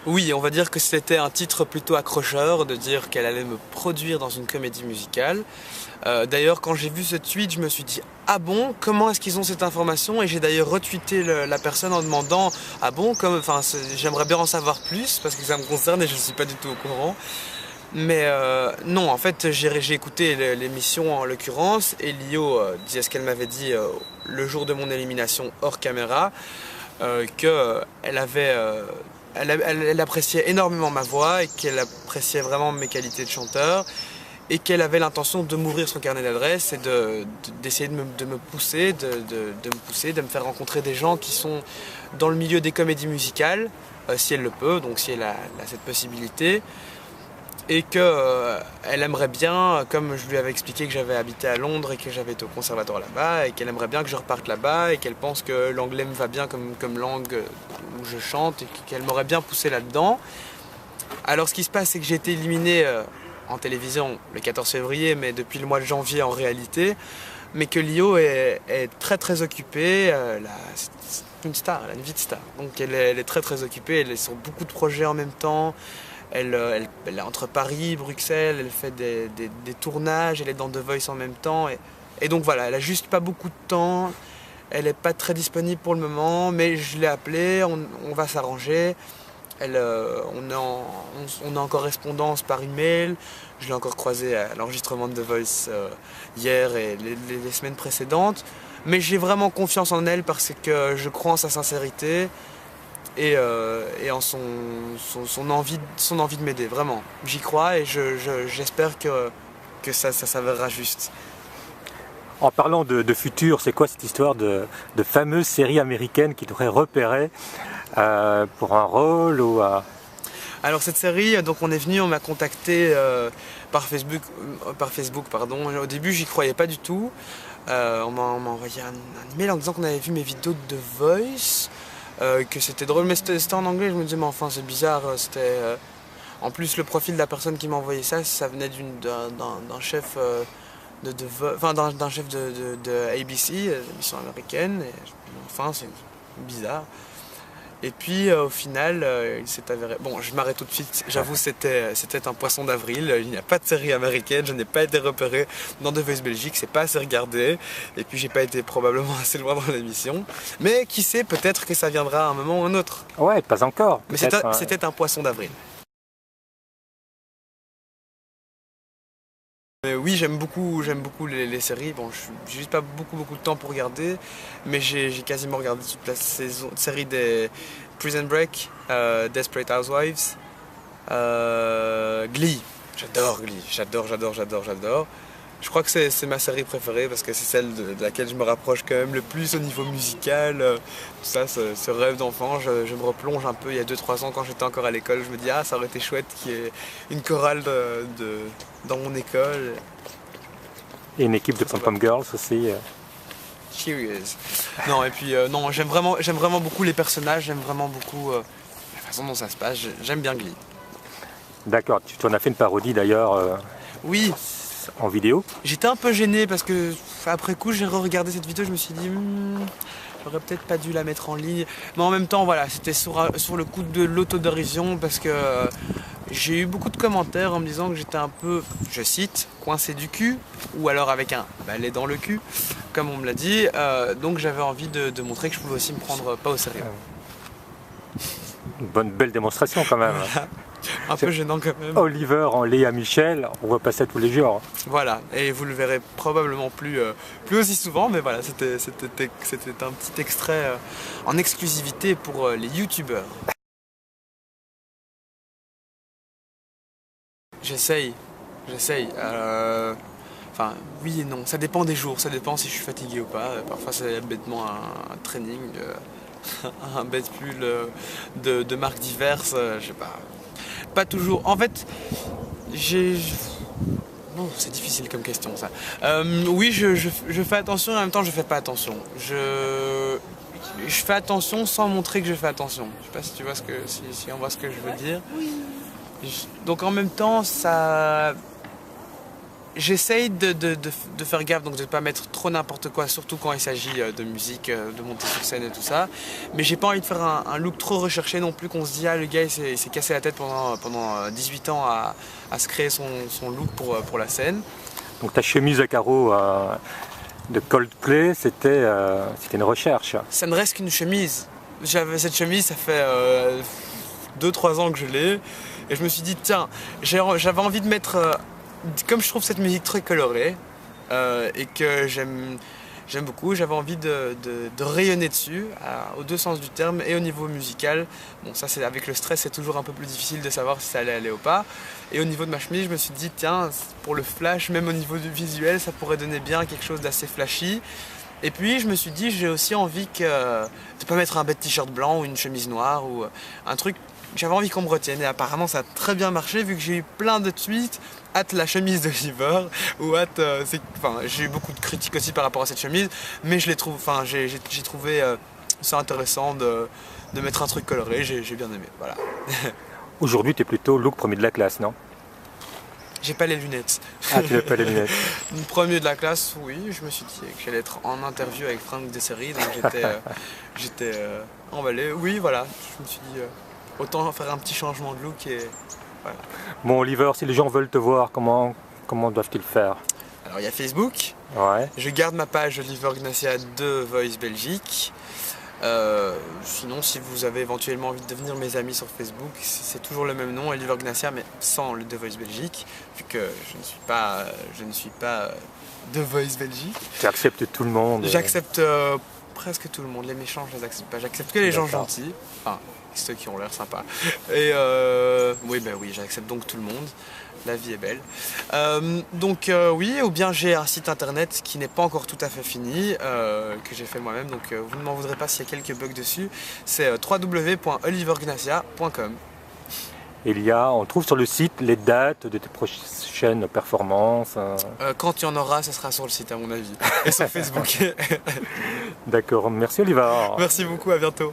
Oui, on va dire que c'était un titre plutôt accrocheur, de dire qu'elle allait me produire dans une comédie musicale. D'ailleurs, quand j'ai vu ce tweet, je me suis dit « Ah bon, comment est-ce qu'ils ont cette information ?» Et j'ai d'ailleurs retweeté la personne en demandant « Ah bon, j'aimerais bien en savoir plus parce que ça me concerne et je ne suis pas du tout au courant. » Mais non, en fait, j'ai écouté l'émission en l'occurrence et Lio disait ce qu'elle m'avait dit le jour de mon élimination hors caméra, qu'elle avait... elle appréciait énormément ma voix et qu'elle appréciait vraiment mes qualités de chanteur et qu'elle avait l'intention de m'ouvrir son carnet d'adresses et d'essayer de me pousser, de me faire rencontrer des gens qui sont dans le milieu des comédies musicales, si elle le peut, donc si elle a cette possibilité. Et qu'elle aimerait bien, comme je lui avais expliqué que j'avais habité à Londres et que j'avais été au conservatoire là-bas, et qu'elle aimerait bien que je reparte là-bas, et qu'elle pense que l'anglais me va bien comme langue où je chante, et qu'elle m'aurait bien poussé là-dedans. Alors ce qui se passe, c'est que j'ai été éliminé en télévision le 14 février, mais depuis le mois de janvier en réalité, mais que Lio est très très occupée, c'est une star, elle a une vie de star, donc elle est très très occupée, elle est sur beaucoup de projets en même temps. Elle est entre Paris, Bruxelles, elle fait des tournages, elle est dans The Voice en même temps. Et donc voilà, elle a juste pas beaucoup de temps, elle n'est pas très disponible pour le moment, mais je l'ai appelée, on va s'arranger. On est en correspondance par email, je l'ai encore croisée à l'enregistrement de The Voice hier et les semaines précédentes. Mais j'ai vraiment confiance en elle parce que je crois en sa sincérité. Et en son envie de m'aider, vraiment. J'y crois et j'espère que ça s'avérera juste. En parlant de futur, c'est quoi cette histoire de fameuse série américaine qui t'aurait repéré pour un rôle ou Alors cette série, donc on m'a contacté par Facebook, pardon. Au début, j'y croyais pas du tout. On m'a envoyé un email en disant qu'on avait vu mes vidéos de The Voice. Que c'était drôle, mais c'était en anglais. Je me disais mais enfin c'est bizarre, en plus le profil de la personne qui m'a envoyé ça venait d'un chef d'un chef de ABC, l'émission américaine, et enfin c'est bizarre. Et puis au final il s'est avéré, bon je m'arrête tout de suite, j'avoue c'était un poisson d'avril, il n'y a pas de série américaine, je n'ai pas été repéré dans The Voice Belgique, c'est pas assez regardé, et puis j'ai pas été probablement assez loin dans l'émission, mais qui sait, peut-être que ça viendra à un moment ou un autre. Ouais, pas encore. Mais c'était un poisson d'avril. Oui, j'aime beaucoup les séries. Bon, j'ai juste pas beaucoup de temps pour regarder, mais j'ai quasiment regardé toute la série des Prison Break, Desperate Housewives, Glee. J'adore Glee, j'adore. Je crois que c'est ma série préférée parce que c'est celle de laquelle je me rapproche quand même le plus au niveau musical. Tout ça, ce rêve d'enfant, je me replonge un peu il y a 2-3 ans quand j'étais encore à l'école. Je me dis, ah, ça aurait été chouette qu'il y ait une chorale dans mon école. Et une équipe de Pom-Pom Girls aussi. Cheers. Non, et puis non, j'aime vraiment beaucoup les personnages, j'aime vraiment beaucoup la façon dont ça se passe. J'aime bien Glee. D'accord, tu en as fait une parodie d'ailleurs. Oui. En vidéo. J'étais un peu gêné parce que après coup j'ai re-regardé cette vidéo, je me suis dit j'aurais peut-être pas dû la mettre en ligne, mais en même temps voilà, c'était sur le coup de l'autodérision parce que j'ai eu beaucoup de commentaires en me disant que j'étais un peu, je cite, coincé du cul, ou alors avec un balai dans le cul, comme on me l'a dit, donc j'avais envie de montrer que je pouvais aussi me prendre pas au sérieux. Une belle démonstration quand même. Voilà. Un peu gênant quand même. Oliver en Léa Michel, on voit passer tous les jours. Voilà, et vous le verrez probablement plus aussi souvent, mais voilà, c'était un petit extrait en exclusivité pour les youtubeurs. J'essaye. Enfin, oui et non, ça dépend des jours, ça dépend si je suis fatigué ou pas. Parfois c'est bêtement un training, un bête pull de marques diverses, je sais pas. Pas toujours. En fait, bon, c'est difficile comme question ça. Oui, je fais attention et en même temps je fais pas attention. Je fais attention sans montrer que je fais attention. Je sais pas si tu vois si on voit ce que je veux dire. Donc en même temps, ça... j'essaye de faire gaffe, donc de ne pas mettre trop n'importe quoi, surtout quand il s'agit de musique, de monter sur scène et tout ça. Mais j'ai pas envie de faire un look trop recherché non plus, qu'on se dit ah le gars il s'est cassé la tête pendant 18 ans à se créer son look pour la scène. Donc ta chemise à carreaux de Coldplay, c'était une recherche. Ça ne reste qu'une chemise. J'avais cette chemise, ça fait 2-3 ans que je l'ai. Et je me suis dit, tiens, j'avais envie de mettre... comme je trouve cette musique très colorée et que j'aime beaucoup, j'avais envie de rayonner dessus, aux deux sens du terme, et au niveau musical. Bon, ça, c'est avec le stress, c'est toujours un peu plus difficile de savoir si ça allait aller ou pas. Et au niveau de ma chemise, je me suis dit, tiens, pour le flash, même au niveau du visuel, ça pourrait donner bien quelque chose d'assez flashy. Et puis, je me suis dit, j'ai aussi envie de ne pas mettre un bête t-shirt blanc ou une chemise noire ou un truc. J'avais envie qu'on me retienne et apparemment ça a très bien marché vu que j'ai eu plein de tweets hâte la chemise d'Oliver ou hâte j'ai eu beaucoup de critiques aussi par rapport à cette chemise, mais j'ai trouvé ça intéressant de mettre un truc coloré, j'ai bien aimé, voilà. Aujourd'hui tu es plutôt look premier de la classe, non? J'ai pas les lunettes. Ah, tu n'as pas les lunettes. Premier de la classe, oui, je me suis dit que j'allais être en interview avec Franck Dessery, donc j'étais emballé, oui voilà, je me suis dit autant faire un petit changement de look et voilà. Bon Oliver, si les gens veulent te voir, comment doivent-ils faire? Alors il y a Facebook, ouais. Je garde ma page Oliver Gnacia de Voice Belgique. Sinon si vous avez éventuellement envie de devenir mes amis sur Facebook, c'est toujours le même nom, Oliver Gnacia, mais sans le The Voice Belgique, vu que je ne suis pas The Voice Belgique. Tu acceptes tout le monde? J'accepte presque tout le monde, les méchants je les accepte pas, j'accepte que les gens gentils. Enfin, ceux qui ont l'air sympas. Et oui, j'accepte donc tout le monde. La vie est belle. Oui, ou bien j'ai un site internet qui n'est pas encore tout à fait fini, que j'ai fait moi-même, donc vous ne m'en voudrez pas s'il y a quelques bugs dessus. C'est www.olivergnacia.com. On trouve sur le site les dates de tes prochaines performances. Quand il y en aura, ça sera sur le site à mon avis. Et sur Facebook. D'accord, merci Oliver. Merci beaucoup, à bientôt.